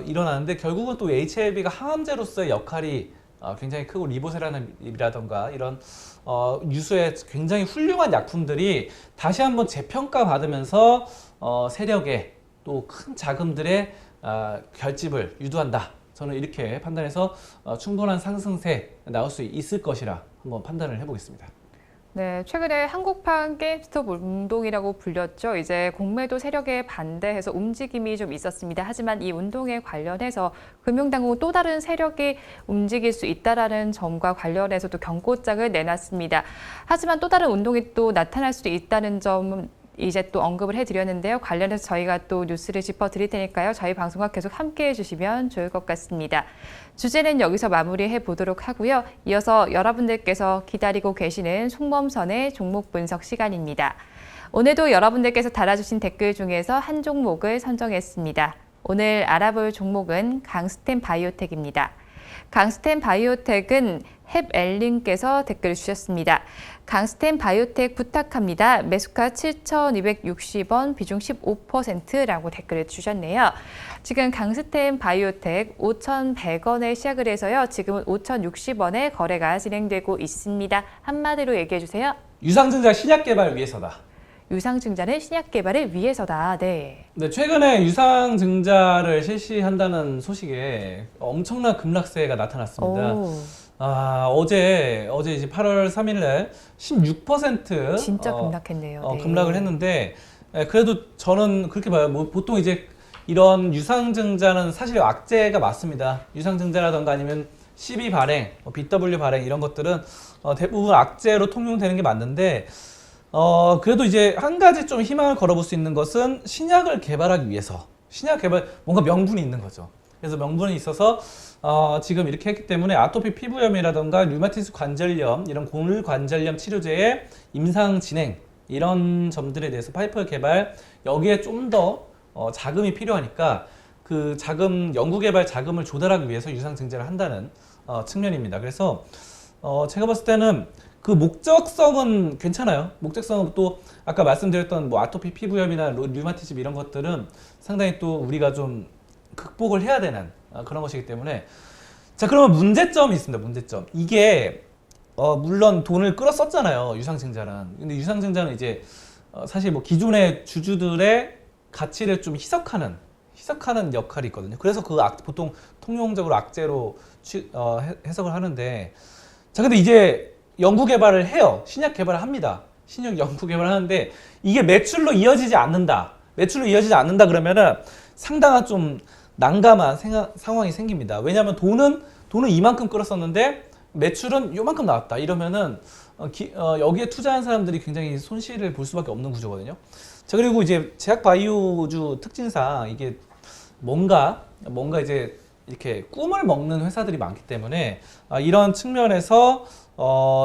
일어나는데, 결국은 또 HLB가 항암제로서의 역할이 굉장히 크고, 리보세라즘이라던가 이런 유수의 굉장히 훌륭한 약품들이 다시 한번 재평가 받으면서 세력의 또 큰 자금들의 결집을 유도한다. 저는 이렇게 판단해서 충분한 상승세 나올 수 있을 것이라 한번 판단을 해보겠습니다. 네, 최근에 한국판 게임스톱 운동이라고 불렸죠. 이제 공매도 세력에 반대해서 움직임이 좀 있었습니다. 하지만 이 운동에 관련해서 금융당국은 또 다른 세력이 움직일 수 있다라는 점과 관련해서도 경고장을 내놨습니다. 하지만 또 다른 운동이 또 나타날 수도 있다는 점은 이제 또 언급을 해드렸는데요. 관련해서 저희가 또 뉴스를 짚어드릴 테니까요. 저희 방송과 계속 함께해 주시면 좋을 것 같습니다. 주제는 여기서 마무리해 보도록 하고요. 이어서 여러분들께서 기다리고 계시는 송범선의 종목 분석 시간입니다. 오늘도 여러분들께서 달아주신 댓글 중에서 한 종목을 선정했습니다. 오늘 알아볼 종목은 강스템 바이오텍입니다. 강스템 바이오텍은 헵엘님께서 댓글을 주셨습니다. 강스템 바이오텍 부탁합니다. 매수가 7,260원, 비중 15%라고 댓글을 주셨네요. 지금 강스템 바이오텍 5,100원에 시작을 해서요. 지금은 5,060원에 거래가 진행되고 있습니다. 한마디로 얘기해 주세요. 유상증자 신약 개발 위해서다. 유상증자는 신약 개발을 위해서다. 네. 네, 최근에 유상증자를 실시한다는 소식에 엄청난 급락세가 나타났습니다. 어제 이제 8월 3일날 16% 진짜 급락했네요. 네. 급락을 했는데, 그래도 저는 그렇게 봐요. 뭐 보통 이제 이런 유상증자는 사실 악재가 맞습니다. 유상증자라던가 아니면 CB 발행, BW 발행 이런 것들은 대부분 악재로 통용되는 게 맞는데, 그래도 이제 한 가지 좀 희망을 걸어볼 수 있는 것은 신약을 개발하기 위해서, 신약 개발, 뭔가 명분이 있는 거죠. 그래서 명분이 있어서 지금 이렇게 했기 때문에 아토피 피부염이라던가 류마티스 관절염, 이런 골관절염 치료제의 임상 진행, 이런 점들에 대해서 파이프 개발, 여기에 좀 더 자금이 필요하니까 그 자금, 연구개발 자금을 조달하기 위해서 유상증자를 한다는 측면입니다. 그래서 제가 봤을 때는 그 목적성은 괜찮아요. 목적성은 또 아까 말씀드렸던 뭐 아토피 피부염이나 류마티즘 이런 것들은 상당히 또 우리가 좀 극복을 해야 되는 그런 것이기 때문에. 자, 그러면 문제점이 있습니다. 문제점. 이게 물론 돈을 끌었었잖아요. 유상증자는. 근데 유상증자는 이제 사실 뭐 기존의 주주들의 가치를 좀 희석하는 역할이 있거든요. 그래서 그 보통 통용적으로 악재로 해석을 하는데, 자, 근데 이제 연구 개발을 해요. 신약 개발을 합니다. 신약 연구 개발을 하는데 이게 매출로 이어지지 않는다. 그러면은 상당한 좀 난감한 상황이 생깁니다. 왜냐하면 돈은 이만큼 끌었었는데 매출은 요만큼 나왔다. 이러면은 여기에 투자한 사람들이 굉장히 손실을 볼 수밖에 없는 구조거든요. 자, 그리고 이제 제약 바이오주 특징상 이게 뭔가 이제 이렇게 꿈을 먹는 회사들이 많기 때문에 이런 측면에서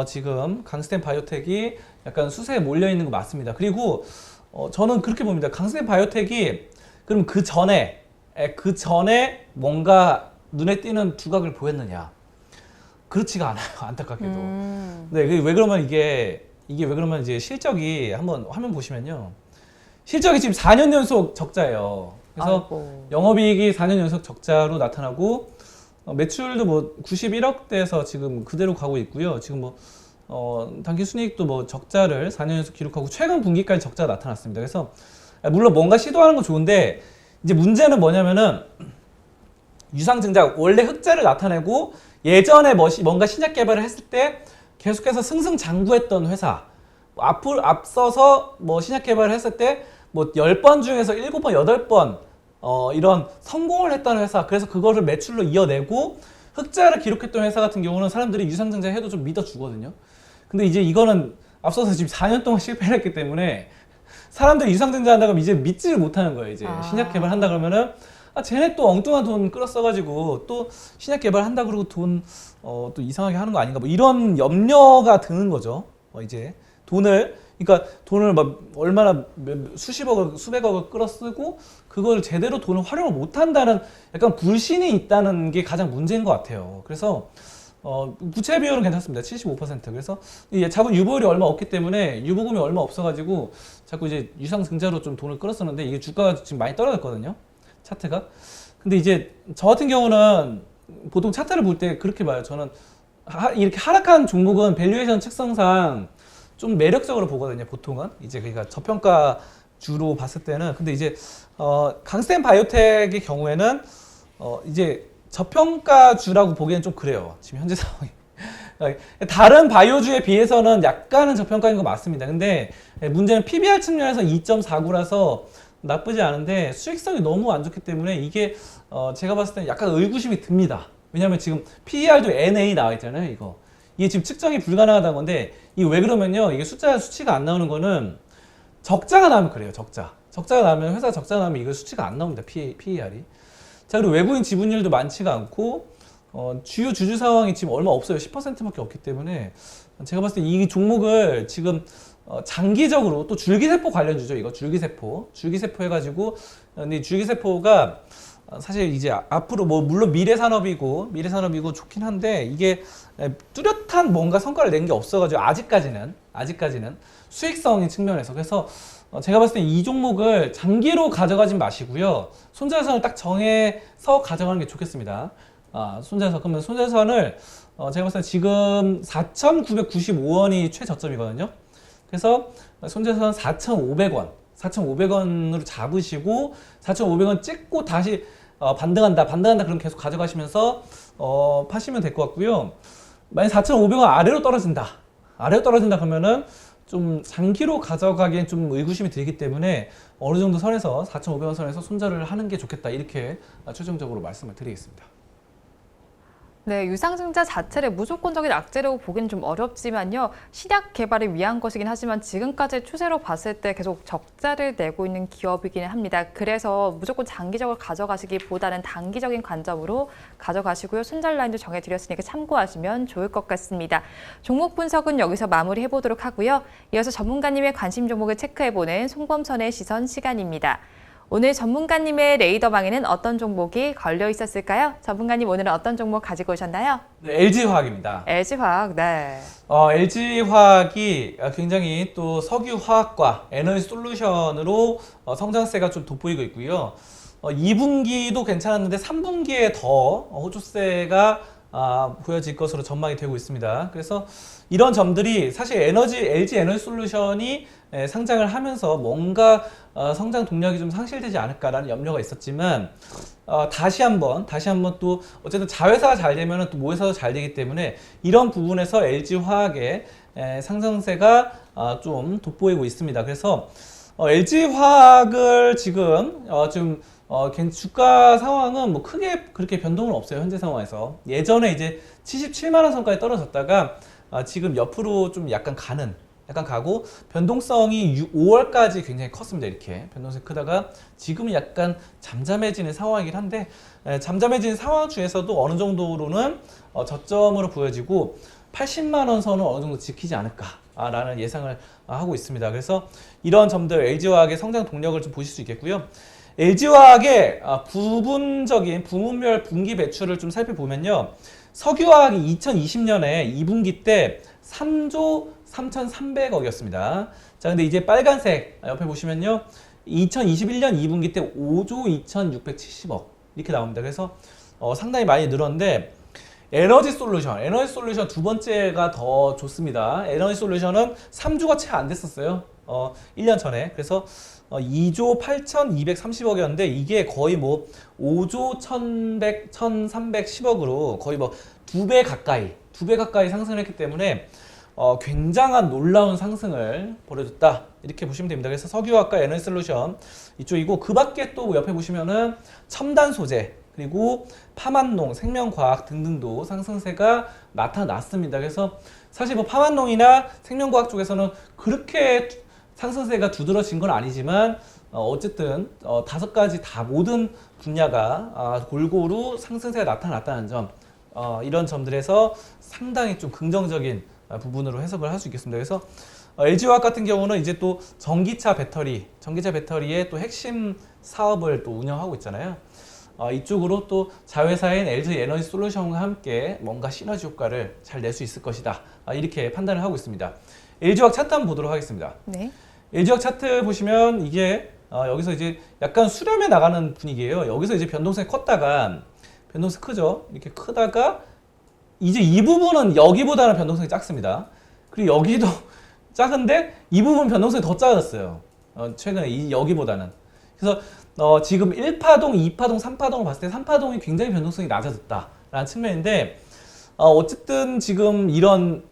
지금 강스템 바이오텍이 약간 수세에 몰려 있는 거 맞습니다. 그리고 저는 그렇게 봅니다. 강스템 바이오텍이 그럼 그 전에 뭔가 눈에 띄는 두각을 보였느냐? 그렇지가 않아요. 안타깝게도. 네, 왜 그러면 이게 왜 그러면 이제 실적이 한번 화면 보시면요. 실적이 지금 4년 연속 적자예요. 그래서 아이고. 영업이익이 4년 연속 적자로 나타나고 매출도 뭐 91억대에서 지금 그대로 가고 있고요. 지금 뭐 당기 순이익도 뭐 적자를 4년 연속 기록하고 최근 분기까지 적자가 나타났습니다. 그래서 물론 뭔가 시도하는 건 좋은데 이제 문제는 뭐냐면은 유상증자 원래 흑자를 나타내고 예전에 뭔가 신약 개발을 했을 때 계속해서 승승장구했던 회사, 앞서서 뭐 신약 개발을 했을 때 뭐 10번 중에서 7번, 8번 이런 성공을 했던 회사, 그래서 그거를 매출로 이어내고 흑자를 기록했던 회사 같은 경우는 사람들이 유상증자 해도 좀 믿어주거든요. 근데 이제 이거는 앞서서 지금 4년 동안 실패를 했기 때문에 사람들이 유상증자 한다고 하면 이제 믿지를 못하는 거예요. 이제 신약 개발 한다 그러면은 쟤네 또 엉뚱한 돈 끌어써가지고 또 신약 개발 한다 그러고 돈 또 이상하게 하는 거 아닌가 뭐 이런 염려가 드는 거죠. 이제 그러니까 돈을 막 얼마나 수십억을 수백억을 끌어쓰고 그걸 제대로 돈을 활용을 못한다는 약간 불신이 있다는 게 가장 문제인 것 같아요. 그래서 부채 비율은 괜찮습니다. 75%. 그래서 자본 유보율이 얼마 없기 때문에 유보금이 얼마 없어가지고 자꾸 이제 유상증자로 좀 돈을 끌어쓰는데 이게 주가가 지금 많이 떨어졌거든요. 차트가. 근데 이제 저 같은 경우는 보통 차트를 볼 때 그렇게 봐요. 저는 이렇게 하락한 종목은 밸류에이션 측성상 좀 매력적으로 보거든요. 보통은 이제 그러니까 저평가 주로 봤을 때는. 근데 이제 강스텐 바이오텍의 경우에는 이제 저평가주라고 보기엔 좀 그래요. 지금 현재 상황이. 다른 바이오주에 비해서는 약간은 저평가인 거 맞습니다. 근데 문제는 PBR 측면에서 2.49라서 나쁘지 않은데 수익성이 너무 안 좋기 때문에 이게 제가 봤을 때는 약간 의구심이 듭니다. 왜냐면 지금 PER도 NA 나와 있잖아요. 이게 지금 측정이 불가능하다는 건데 이게 왜 그러면요. 이게 수치가 안 나오는 거는 적자가 나면 그래요. 적자가 나면 회사 적자가 나면 이거 수치가 안 나옵니다. PER이. 자, 그리고 외국인 지분율도 많지가 않고 주요 주주 상황이 지금 얼마 없어요. 10%밖에 없기 때문에 제가 봤을 때 이 종목을 지금 장기적으로 또 줄기세포 관련주죠. 이거 줄기세포 해가지고 근데 줄기세포가 사실 이제 앞으로 뭐 물론 미래산업이고 좋긴 한데 이게 뚜렷한 뭔가 성과를 낸 게 없어가지고 아직까지는 수익성의 측면에서 그래서 제가 봤을 때 이 종목을 장기로 가져가진 마시고요. 손절선을 딱 정해서 가져가는 게 좋겠습니다. 그러면 손절선을 제가 봤을 때 지금 4,995원이 최저점이거든요. 그래서 손절선 4,500원으로 잡으시고 4,500원 찍고 다시 반등한다 그럼 계속 가져가시면서 파시면 될 것 같고요. 만약 4,500원 아래로 떨어진다 그러면은 좀 장기로 가져가기엔 좀 의구심이 들기 때문에 어느 정도 선에서 4,500원 선에서 손절을 하는 게 좋겠다 이렇게 최종적으로 말씀을 드리겠습니다. 네, 유상증자 자체를 무조건적인 악재라고 보기는 좀 어렵지만요. 신약 개발을 위한 것이긴 하지만 지금까지 추세로 봤을 때 계속 적자를 내고 있는 기업이기는 합니다. 그래서 무조건 장기적으로 가져가시기보다는 단기적인 관점으로 가져가시고요. 손절 라인도 정해드렸으니까 참고하시면 좋을 것 같습니다. 종목 분석은 여기서 마무리해보도록 하고요. 이어서 전문가님의 관심 종목을 체크해보는 송범선의 시선 시간입니다. 오늘 전문가님의 레이더망에는 어떤 종목이 걸려 있었을까요? 전문가님 오늘은 어떤 종목 가지고 오셨나요? 네, LG화학입니다. LG화학, 네. LG화학이 굉장히 또 석유화학과 에너지 솔루션으로 성장세가 좀 돋보이고 있고요. 2분기도 괜찮았는데 3분기에 더 호조세가 보여질 것으로 전망이 되고 있습니다. 그래서 이런 점들이 사실 LG 에너지 솔루션이 상장을 하면서 뭔가 성장 동력이 좀 상실되지 않을까라는 염려가 있었지만 다시 한번 또 어쨌든 자회사가 잘 되면 또 모회사도 잘 되기 때문에 이런 부분에서 LG화학의 상승세가 좀 돋보이고 있습니다. 그래서 LG화학을 지금 주가 상황은 뭐 크게 그렇게 변동은 없어요. 현재 상황에서. 예전에 이제 77만 원 선까지 떨어졌다가 지금 옆으로 좀 약간 가고 변동성이 5월까지 굉장히 컸습니다. 이렇게 변동성이 크다가 지금은 약간 잠잠해지는 상황이긴 한데 잠잠해지는 상황 중에서도 어느 정도로는 저점으로 보여지고 80만 원 선은 어느 정도 지키지 않을까라는 예상을 하고 있습니다. 그래서 이런 점들 LG화학의 성장 동력을 좀 보실 수 있겠고요. LG화학의 부분적인 부문별 분기 매출을 좀 살펴보면요. 석유화학이 2020년에 2분기 때 3조 3,300억이었습니다. 자, 근데 이제 빨간색 옆에 보시면요. 2021년 2분기 때 5조 2,670억 이렇게 나옵니다. 그래서 상당히 많이 늘었는데 에너지 솔루션 두 번째가 더 좋습니다. 에너지 솔루션은 3조가 채 안 됐었어요. 1년 전에. 그래서 2조 8,230억이었는데 이게 거의 뭐 5조 1,310억으로 거의 뭐 두 배 가까이 상승을 했기 때문에 굉장한 놀라운 상승을 벌여줬다. 이렇게 보시면 됩니다. 그래서 석유화과 에너지솔루션 이쪽이고 그 밖에 또 옆에 보시면은 첨단 소재 그리고 파만농, 생명과학 등등도 상승세가 나타났습니다. 그래서 사실 뭐 파만농이나 생명과학 쪽에서는 그렇게 상승세가 두드러진 건 아니지만 어쨌든 5가지 다 모든 분야가 골고루 상승세가 나타났다는 점 이런 점들에서 상당히 좀 긍정적인 부분으로 해석을 할 수 있겠습니다. 그래서 LG화학 같은 경우는 이제 또 전기차 배터리의 또 핵심 사업을 또 운영하고 있잖아요. 이쪽으로 또 자회사인 LG 에너지 솔루션과 함께 뭔가 시너지 효과를 잘 낼 수 있을 것이다. 이렇게 판단을 하고 있습니다. LG화학 차트 한번 보도록 하겠습니다. 네. LG화학 차트 보시면 이게 여기서 이제 약간 수렴해 나가는 분위기예요. 여기서 이제 변동성이 컸다가 변동성 크죠. 이렇게 크다가 이제 이 부분은 여기보다는 변동성이 작습니다. 그리고 여기도 작은데 이 부분 변동성이 더 작아졌어요. 최근에 여기보다는. 그래서 지금 1파동, 2파동, 3파동을 봤을 때 3파동이 굉장히 변동성이 낮아졌다라는 측면인데 어쨌든 지금 이런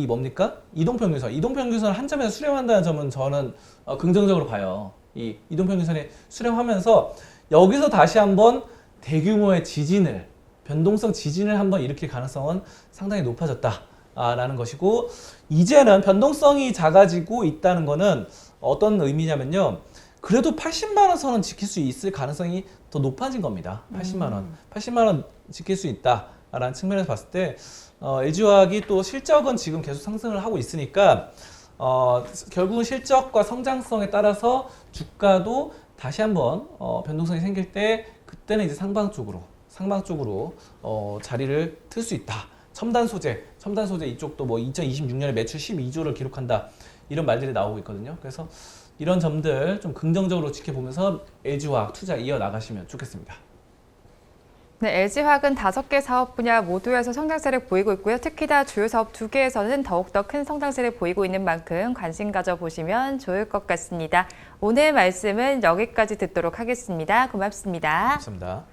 뭡니까? 이동평균선 한 점에서 수렴한다는 점은 저는 긍정적으로 봐요. 이 이동평균선이 수렴하면서 여기서 다시 한번 대규모의 변동성 지진을 한번 일으킬 가능성은 상당히 높아졌다라는 것이고 이제는 변동성이 작아지고 있다는 거는 어떤 의미냐면요. 그래도 80만 원 선은 지킬 수 있을 가능성이 더 높아진 겁니다. 80만 원 지킬 수 있다라는 측면에서 봤을 때 LG화학이 또 실적은 지금 계속 상승을 하고 있으니까 결국은 실적과 성장성에 따라서 주가도 다시 한번 변동성이 생길 때 그때는 이제 상방 쪽으로 자리를 틀 수 있다. 첨단 소재 이쪽도 뭐 2026년에 매출 12조를 기록한다. 이런 말들이 나오고 있거든요. 그래서 이런 점들 좀 긍정적으로 지켜보면서 LG화학 투자 이어나가시면 좋겠습니다. 네, LG화학은 5개 사업 분야 모두에서 성장세를 보이고 있고요. 특히 다 주요 사업 2개에서는 더욱더 큰 성장세를 보이고 있는 만큼 관심 가져보시면 좋을 것 같습니다. 오늘 말씀은 여기까지 듣도록 하겠습니다. 고맙습니다. 감사합니다.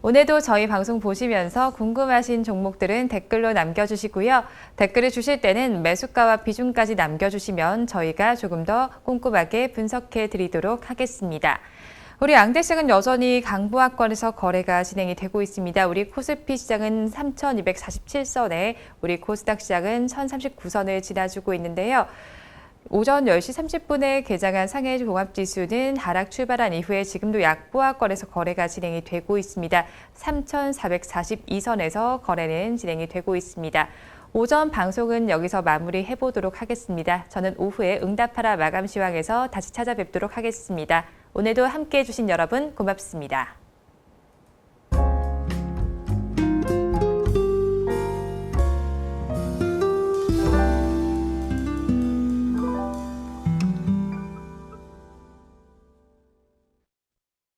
오늘도 저희 방송 보시면서 궁금하신 종목들은 댓글로 남겨주시고요. 댓글을 주실 때는 매수가와 비중까지 남겨주시면 저희가 조금 더 꼼꼼하게 분석해 드리도록 하겠습니다. 우리 양대 시장은 여전히 강보합권에서 거래가 진행이 되고 있습니다. 우리 코스피 시장은 3,247선에 우리 코스닥 시장은 1,039선을 지나주고 있는데요. 오전 10시 30분에 개장한 상해 종합지수는 하락 출발한 이후에 지금도 약보합권에서 거래가 진행이 되고 있습니다. 3,442선에서 거래는 진행이 되고 있습니다. 오전 방송은 여기서 마무리해 보도록 하겠습니다. 저는 오후에 응답하라 마감 시황에서 다시 찾아뵙도록 하겠습니다. 오늘도 함께해 주신 여러분 고맙습니다.